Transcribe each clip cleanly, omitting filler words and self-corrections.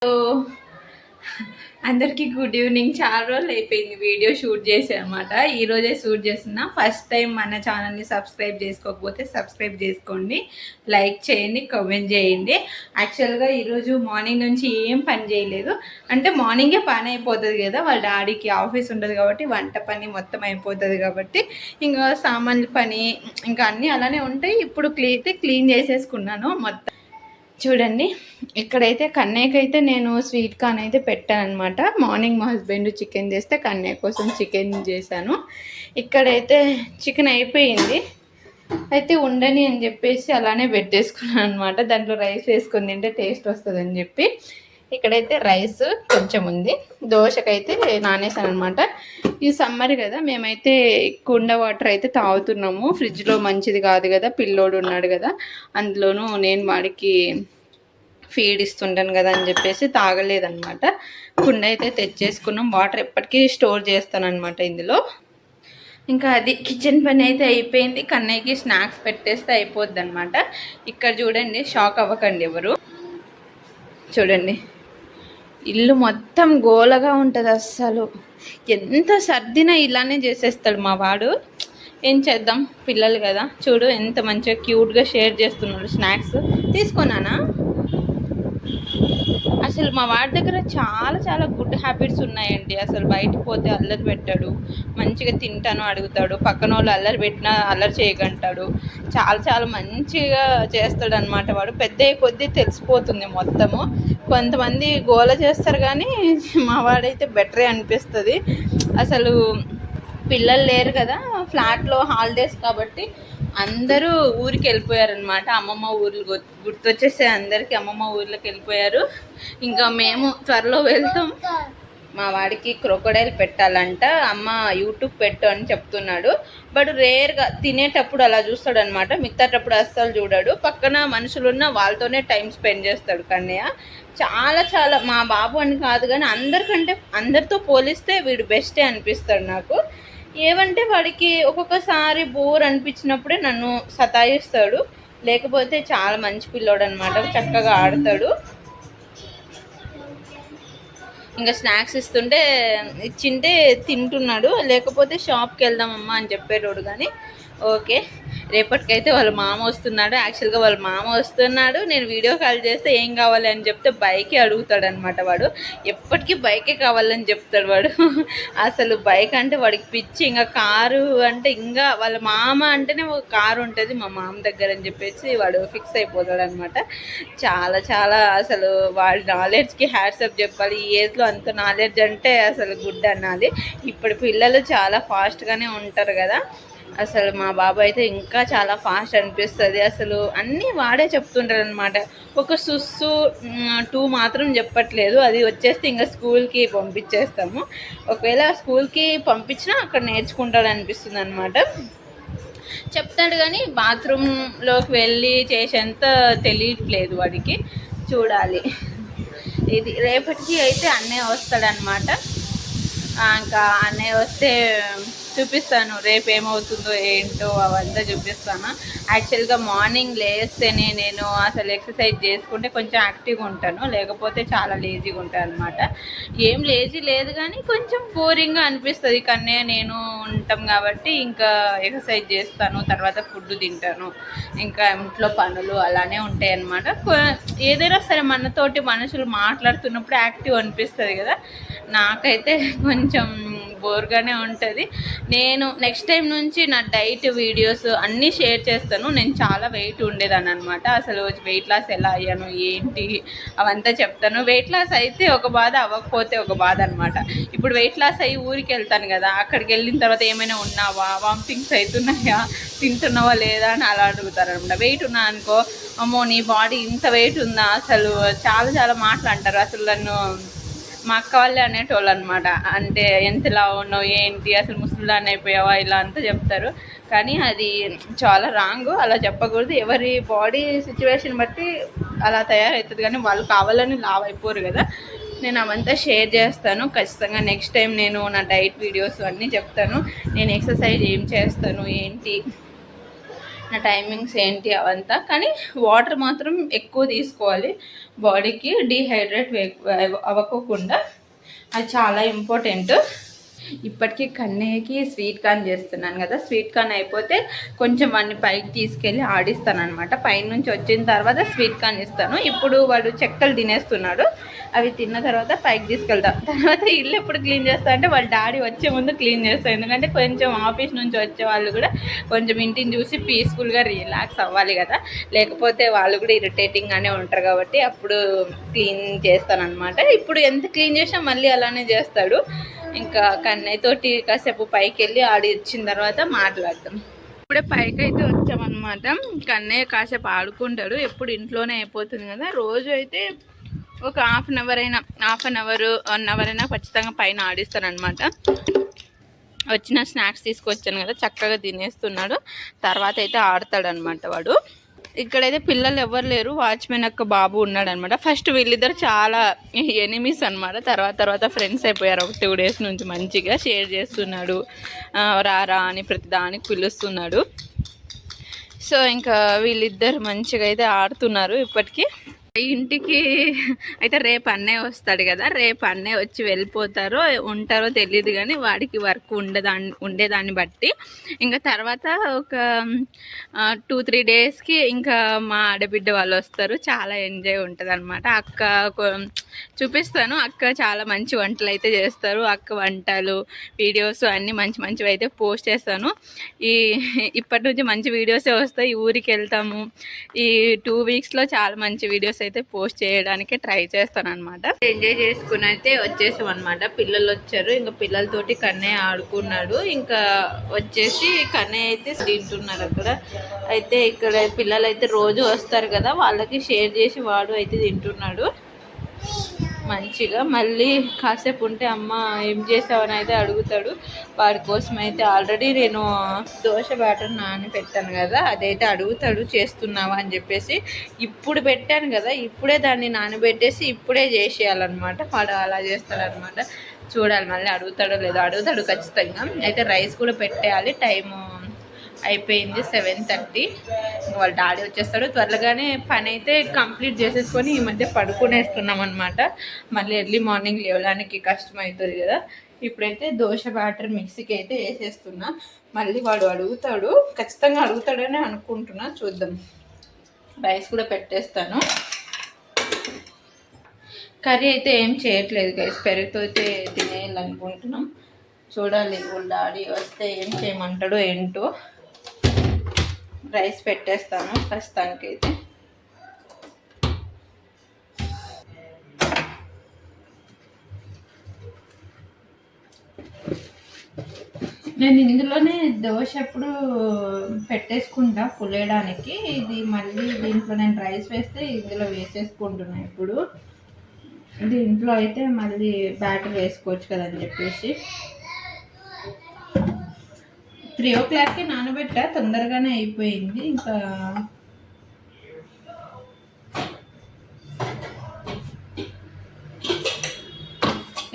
Hello అందరికీ good evening. చాలా రోజులు అయిపోయింది వీడియో షూట్ చేసి అనమాట. ఈరోజే షూట్ చేస్తున్నా. ఫస్ట్ టైం మన ఛానల్ని సబ్స్క్రైబ్ చేసుకోకపోతే సబ్స్క్రైబ్ చేసుకోండి, లైక్ చేయండి, కామెంట్ చేయండి. యాక్చువల్గా ఈరోజు మార్నింగ్ నుంచి ఏం పని చేయలేదు. అంటే మార్నింగే పని అయిపోతుంది కదా, వాళ్ళ డాడీకి ఆఫీస్ ఉంటుంది కాబట్టి వంట పని మొత్తం అయిపోతుంది కాబట్టి ఇంకా సామాన్ల పని ఇంకా అన్నీ అలానే ఉంటాయి. ఇప్పుడు క్లీన్ చేసేసుకున్నాను మొత్తం. చూడండి, ఇక్కడైతే కన్నయ్యకైతే నేను స్వీట్ కార్న్ అయితే పెట్టాను అనమాట. మార్నింగ్ మా హస్బెండ్ చికెన్ చేస్తే కన్నయ్య కోసం చికెన్ చేశాను. ఇక్కడైతే చికెన్ అయిపోయింది, అయితే ఉండని అని చెప్పేసి అలానే పెట్టేసుకున్నాను అనమాట. దాంట్లో రైస్ వేసుకొని తింటే టేస్ట్ వస్తుందని చెప్పి ఇక్కడైతే రైస్ కొంచెం ఉంది. దోశకైతే నానేసాను అనమాట. ఈ సమ్మర్ కదా, మేమైతే కుండ వాటర్ అయితే తాగుతున్నాము. ఫ్రిడ్జ్లో మంచిది కాదు కదా, పిల్లోడు ఉన్నాడు కదా, అందులోనూ నేను వాడికి ఫీడ్ ఇస్తుంటాను కదా అని చెప్పేసి తాగలేదన్నమాట. కుండ అయితే తెచ్చేసుకున్నాం. వాటర్ ఎప్పటికీ స్టోర్ చేస్తానన్నమాట ఇందులో. ఇంకా అది కిచెన్ పని అయితే అయిపోయింది. కన్నయ్యకి స్నాక్స్ పెట్టేస్తే అయిపోద్ది అనమాట. ఇక్కడ చూడండి, షాక్ అవ్వకండి ఎవరు. చూడండి, ఇల్లు మొత్తం గోలగా ఉంటుంది. అస్సలు ఎంత సర్దినా ఇలానే చేసేస్తాడు మా వాడు. ఏం చేద్దాం, పిల్లలు కదా. చూడు ఎంత మంచిగా క్యూట్గా షేర్ చేస్తున్నాడు. స్నాక్స్ తీసుకున్నానా. అసలు మా వాడి దగ్గర చాలా చాలా గుడ్ హ్యాబిట్స్ ఉన్నాయండి. అసలు బయటకు పోతే అల్లరి పెట్టాడు, మంచిగా తింటాను అడుగుతాడు, పక్కన వాళ్ళు అల్లరి పెట్టినా అల్లరి చేయగంటాడు. చాలా చాలా మంచిగా చేస్తాడు అనమాట. వాడు పెద్ద కొద్దీ తెలిసిపోతుంది మొత్తము. కొంతమంది గోల చేస్తారు కానీ మా వాడైతే బెటరే అనిపిస్తుంది. అసలు పిల్లలు లేరు కదా, ఫ్లాట్లో హాలిడేస్ కాబట్టి అందరూ ఊరికి వెళ్ళిపోయారనమాట. అమ్మమ్మ ఊర్లు గుర్తొచ్చేస్తే అందరికీ అమ్మమ్మ ఊర్లోకి వెళ్ళిపోయారు. ఇంకా మేము త్వరలో వెళ్తాం. మా వాడికి క్రొకోడైల్ పెట్టాలంట. అమ్మ యూట్యూబ్ పెట్టు అని చెప్తున్నాడు. బట్ రేర్గా తినేటప్పుడు అలా చూస్తాడు అనమాట. మిగతాటప్పుడు అస్సలు చూడాడు. పక్కన మనుషులున్న వాళ్ళతోనే టైం స్పెండ్ చేస్తాడు కన్నయ్య. చాలా చాలా మా బాబు అని కాదు కానీ అందరితో పోలిస్తే వీడు బెస్టే అనిపిస్తాడు నాకు. ఏమంటే వాడికి ఒక్కొక్కసారి బోర్ అనిపించినప్పుడే నన్ను సతాయిస్తాడు. లేకపోతే చాలా మంచి పిల్లోడు అనమాట, చక్కగా ఆడతాడు. ఇంకా స్నాక్స్ ఇచ్చింటే తింటున్నాడు. లేకపోతే షాప్కి వెళ్దామమ్మా అని చెప్పేటోడు. కానీ ఓకే, రేపటికైతే వాళ్ళ మామ వస్తున్నాడు. యాక్చువల్గా వాళ్ళ మామ వస్తున్నాడు. నేను వీడియో కాల్ చేస్తే ఏం కావాలి అని చెప్తే బైకే అడుగుతాడు అనమాట. వాడు ఎప్పటికీ బైకే కావాలని చెప్తాడు వాడు. అసలు బైక్ అంటే వాడికి పిచ్చి. ఇంకా కారు అంటే ఇంకా వాళ్ళ మామ అంటేనే ఒక కారు ఉంటుంది మా మామ దగ్గర అని చెప్పేసి వాడు ఫిక్స్ అయిపోతాడు అనమాట. చాలా చాలా అసలు వాడి నాలెడ్జ్కి హ్యాట్సప్ చెప్పాలి. ఈ ఏజ్లో అంత నాలెడ్జ్ అంటే అసలు గుడ్ అన్నది. ఇప్పుడు పిల్లలు చాలా ఫాస్ట్గానే ఉంటారు కదా. అసలు మా బాబు అయితే ఇంకా చాలా ఫాస్ట్ అనిపిస్తుంది. అసలు అన్నీ వాడే చెప్తుంటారు అనమాట. ఒక సుస్సు 2 మాత్రం చెప్పట్లేదు. అది వచ్చేస్తే ఇంకా స్కూల్కి పంపించేస్తాము. ఒకవేళ స్కూల్కి పంపించినా అక్కడ నేర్చుకుంటాడు అనిపిస్తుంది అనమాట. చెప్తాడు కానీ బాత్రూంలోకి వెళ్ళి చేసేంత తెలియట్లేదు వాడికి. చూడాలి. ఇది రేపటికి అయితే అన్నయ్య వస్తాడనమాట. ఇంకా అన్నయ్య వస్తే చూపిస్తాను రేపు ఏమవుతుందో ఏంటో అవంతా చూపిస్తాను. యాక్చువల్గా మార్నింగ్ లేస్తేనే నేను అసలు ఎక్సర్సైజ్ చేసుకుంటే కొంచెం యాక్టివ్గా ఉంటాను, లేకపోతే చాలా లేజీగా ఉంటాను అనమాట. ఏం లేజీ లేదు కానీ కొంచెం బోరింగ్గా అనిపిస్తుంది. కన్నే నేను ఉంటాం కాబట్టి ఇంకా ఎక్సర్సైజ్ చేస్తాను, తర్వాత ఫుడ్ తింటాను, ఇంకా ఇంట్లో పనులు అలానే ఉంటాయి అన్నమాట. ఏదైనా సరే మనతోటి మనుషులు మాట్లాడుతున్నప్పుడు యాక్టివ్ అనిపిస్తుంది కదా. నాకైతే కొంచెం బోర్గానే ఉంటుంది. నేను నెక్స్ట్ టైం నుంచి నా డైట్ వీడియోస్ అన్నీ షేర్ చేస్తాను. నేను చాలా వెయిట్ ఉండేదాన్ని అనమాట. అసలు వెయిట్ లాస్ ఎలా అయ్యాను ఏంటి అవంతా చెప్తాను. వెయిట్ లాస్ అయితే ఒక బాధ, అవ్వకపోతే ఒక బాధ అనమాట. ఇప్పుడు వెయిట్ లాస్ అయ్యి ఊరికి వెళ్తాను కదా, అక్కడికి వెళ్ళిన తర్వాత ఏమైనా ఉన్నావా, వామిటింగ్స్ అవుతున్నాయా, తింటున్నావా లేదా అని అలా అడుగుతారు అనమాట. వెయిట్ ఉన్నా అనుకో, అమ్మో నీ బాడీ ఇంత వెయిట్ ఉందా, అసలు చాలా చాలా మాటలు అంటారు. అసలు నన్ను మా అక్క వాళ్ళే అనేటోళ్ళు అనమాట. అంటే ఎంతలా ఉన్నావు ఏంటి, అసలు ముసలిదాన్ని అయిపోయావా, ఇలా అంతా చెప్తారు. కానీ అది చాలా రాంగ్. అలా చెప్పకూడదు. ఎవరి బాడీ సిచ్యువేషన్ బట్టి అలా తయారవుతుంది, కానీ వాళ్ళు కావాలని లావ్ అయిపోరు కదా. నేను అవంతా షేర్ చేస్తాను ఖచ్చితంగా. నెక్స్ట్ టైం నేను నా డైట్ వీడియోస్ అన్నీ చెప్తాను. నేను ఎక్సర్సైజ్ ఏం చేస్తాను ఏంటి. నా టైమింగ్స్ ఏంటి అవంతా. కానీ వాటర్ మాత్రం ఎక్కువ తీసుకోవాలి, బాడీకి డీహైడ్రేట్ అవ్వకోకుండా, అది చాలా ఇంపార్టెంట్. ఇప్పటికీ కన్నయ్యకి స్వీట్ కార్న్ చేస్తున్నాను కదా, స్వీట్ కార్న్ అయిపోతే కొంచెం వాడిని పైకి తీసుకెళ్ళి ఆడిస్తాను అనమాట. పైనుంచి వచ్చిన తర్వాత స్వీట్ కార్న్ ఇస్తాను. ఇప్పుడు వాడు చెక్కలు తినేస్తున్నాడు, అవి తిన్న తర్వాత పైకి తీసుకెళ్తాం. తర్వాత ఇల్లు ఎప్పుడు క్లీన్ చేస్తా అంటే వాళ్ళ డాడీ వచ్చే ముందు క్లీన్ చేస్తాను. ఎందుకంటే కొంచెం ఆఫీస్ నుంచి వచ్చే వాళ్ళు కూడా కొంచెం ఇంటిని చూసి పీస్ఫుల్గా రిలాక్స్ అవ్వాలి కదా, లేకపోతే వాళ్ళు కూడా ఇరిటేటింగ్గానే ఉంటారు కాబట్టి అప్పుడు క్లీన్ చేస్తాను అనమాట. ఇప్పుడు ఎంత క్లీన్ చేసినా మళ్ళీ అలానే చేస్తాడు. ఇంకా కన్నయ్యతోటి కాసేపు పైకి వెళ్ళి ఆడి వచ్చిన తర్వాత మాట్లాడతాం. ఇప్పుడే పైకి అయితే వచ్చామన్నమాట. కన్నయ్య కాసేపు ఆడుకుంటాడు, ఎప్పుడు ఇంట్లోనే అయిపోతుంది కదా. రోజు అయితే ఒక హాఫ్ అన్ అవర్ 1 అవర్ అయినా ఖచ్చితంగా పైన ఆడిస్తానమాట. వచ్చిన స్నాక్స్ తీసుకొచ్చాను కదా, చక్కగా తినేస్తున్నాడు. తర్వాత అయితే ఆడతాడనమాట వాడు. ఇక్కడైతే పిల్లలు ఎవరు లేరు, వాచ్మెన్ అక్క బాబు ఉన్నాడు అనమాట. ఫస్ట్ వీళ్ళిద్దరు చాలా ఎనిమీస్ అనమాట, తర్వాత ఫ్రెండ్స్ అయిపోయారు. ఒక 2 days నుంచి మంచిగా షేర్ చేస్తున్నాడు, రా అని ప్రతిదానికి పిలుస్తున్నాడు. సో ఇంకా వీళ్ళిద్దరు మంచిగా అయితే ఆడుతున్నారు ఇప్పటికీ. ఇంటికి అయితే రేపు అన్నయ్య వస్తాడు కదా, రేపు అన్నయ్య వచ్చి వెళ్ళిపోతారో ఉంటారో తెలియదు, కానీ వాడికి వర్క్ ఉండేదాన్ని బట్టి ఇంకా తర్వాత ఒక 2-3 daysకి ఇంకా మా ఆడబిడ్డ వాళ్ళు వస్తారు. చాలా ఎంజాయ్ ఉంటుంది అనమాట. అక్క చూపిస్తాను, అక్క చాలా మంచి వంటలు అయితే చేస్తారు. అక్క వంటలు వీడియోస్ అన్నీ మంచివి అయితే పోస్ట్ చేస్తాను. ఇప్పటి నుంచి మంచి వీడియోసే వస్తాయి. ఊరికి వెళ్తాము, ఈ 2 weeksలో చాలా మంచి వీడియోస్ అయితే పోస్ట్ చేయడానికి ట్రై చేస్తాను అనమాట. ఎంజాయ్ చేసుకుని అయితే వచ్చేసాం అనమాట. పిల్లలు వచ్చారు, ఇంకా పిల్లలతోటి కన్నయ్య ఆడుకున్నాడు. ఇంకా వచ్చేసి కన్నయ్య అయితే తింటున్నారు అక్కడ. అయితే ఇక్కడ పిల్లలు అయితే రోజు వస్తారు కదా, వాళ్ళకి షేర్ చేసి వాడు అయితే తింటున్నాడు మంచిగా. మళ్ళీ కాసేపు ఉంటే అమ్మ ఏం చేసావని అయితే అడుగుతాడు. వాడి కోసం అయితే ఆల్రెడీ నేను దోశ బ్యాటర్ నాని పెట్టాను కదా, అదైతే అడుగుతాడు చేస్తున్నావా అని చెప్పేసి. ఇప్పుడు పెట్టాను కదా, ఇప్పుడే దాన్ని నానబెట్టేసి ఇప్పుడే చేసేయాలన్నమాట. వాడు అలా చేస్తాడనమాట. చూడాలి మళ్ళీ అడుగుతాడో లేదో. అడుగుతాడు ఖచ్చితంగా. అయితే రైస్ కూడా పెట్టేయాలి, టైము అయిపోయింది 7:30. వాళ్ళ డాడీ వచ్చేస్తాడు. త్వరగానే పని అయితే కంప్లీట్ చేసేసుకొని ఈ మధ్య పడుకునేస్తున్నాం అనమాట. మళ్ళీ ఎర్లీ మార్నింగ్ లేవడానికి కష్టమవుతుంది కదా. ఇప్పుడైతే దోశ బ్యాటర్ మిక్సీకి అయితే వేసేస్తున్నా. మళ్ళీ వాడు అడుగుతాడు, ఖచ్చితంగా అడుగుతాడని అనుకుంటున్నా, చూద్దాం. రైస్ కూడా పెట్టేస్తాను. కర్రీ అయితే ఏం చేయట్లేదు గైస్, పెరుగుతో అయితే తినేయాలనుకుంటున్నాం. చూడాలి వాళ్ళ డాడీ వస్తే ఏం చేయమంటాడో ఏంటో. రైస్ పెట్టేస్తాను ప్రస్తుతానికైతే. నేను ఇందులోనే దోశ ఎప్పుడు పెట్టేసుకుంటా పులేయడానికి. ఇది మళ్ళీ దీంట్లో నేను రైస్ వేస్తే ఇందులో వేసేసుకుంటున్నాను. ఇప్పుడు దీంట్లో అయితే మళ్ళీ బ్యాటర్ వేసుకోవచ్చు కదని చెప్పేసి 3 o'clockకి నానబెట్టా, తొందరగానే అయిపోయింది. ఇంకా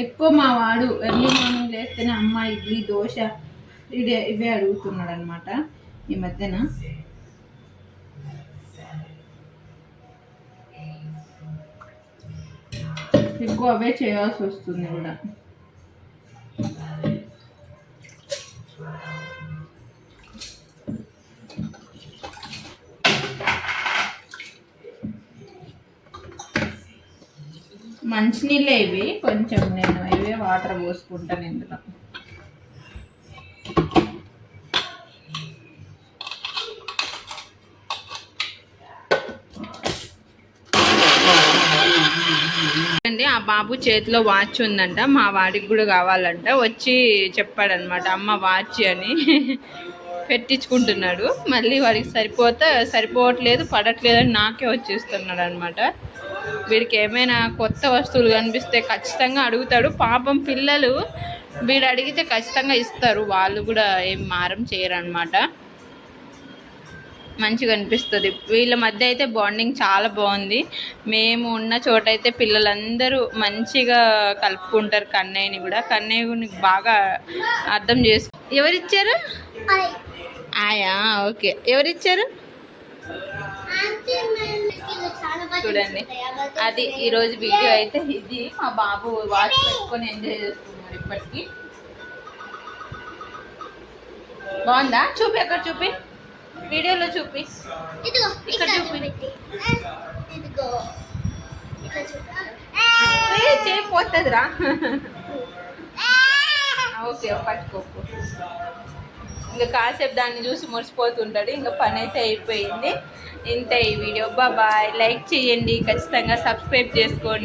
ఎక్కువ మా వాడు ఎర్లీ మార్నింగ్ లేస్తేనే అమ్మ ఇడ్లీ దోశ ఇవే అడుగుతున్నాడు అనమాట ఈ మధ్యన. ఎక్కువ అవే చేయాల్సి వస్తుంది కూడా. మంచినీళ్ళే ఇవి, కొంచెం నేను ఇవే వాటర్ పోసుకుంటాను ఇందులో. అండి ఆ బాబు చేతిలో వాచ్ ఉందంట, మా వాడికి కూడా కావాలంట. వచ్చి చెప్పాడనమాట అమ్మ వాచ్ అని, పెట్టించుకుంటున్నాడు. మళ్ళీ వాడికి సరిపోవట్లేదు పడట్లేదు అని నాకే వచ్చేస్తున్నాడు అనమాట. వీడికి ఏమైనా కొత్త వస్తువులు కనిపిస్తే ఖచ్చితంగా అడుగుతాడు. పాపం పిల్లలు వీడు అడిగితే ఖచ్చితంగా ఇస్తారు, వాళ్ళు కూడా ఏం మారం చేయరు అనమాట. మంచిగా అనిపిస్తుంది. వీళ్ళ మధ్య అయితే బాండింగ్ చాలా బాగుంది. మేము ఉన్న చోట అయితే పిల్లలందరూ మంచిగా కలుపుకుంటారు. కన్నయ్యని కూడా బాగా అర్థం ఎవరిచ్చారు? ఆయా ఓకే ఎవరిచ్చారు చూడండి అది ఈరోజు వీడియో అయితే ఇది మా బాబు వాచ్ పెట్టుకొని ఎంజాయ్ చేస్తున్నారు ఇప్పటికి బాగుందా చూపి అక్కడ చూపి వీడియోలో చూపి ఇక్కడ చూపి చేయకపోతుందిరా ఓకే పట్టుకోకు ఇంకా కాసేపు దాన్ని చూసి మురిసిపోతుంటాడు ఇంకా పని అయితే అయిపోయింది ఇంత ఈ వీడియో బాయ్ లైక్ చేయండి ఖచ్చితంగా సబ్స్క్రైబ్ చేసుకోండి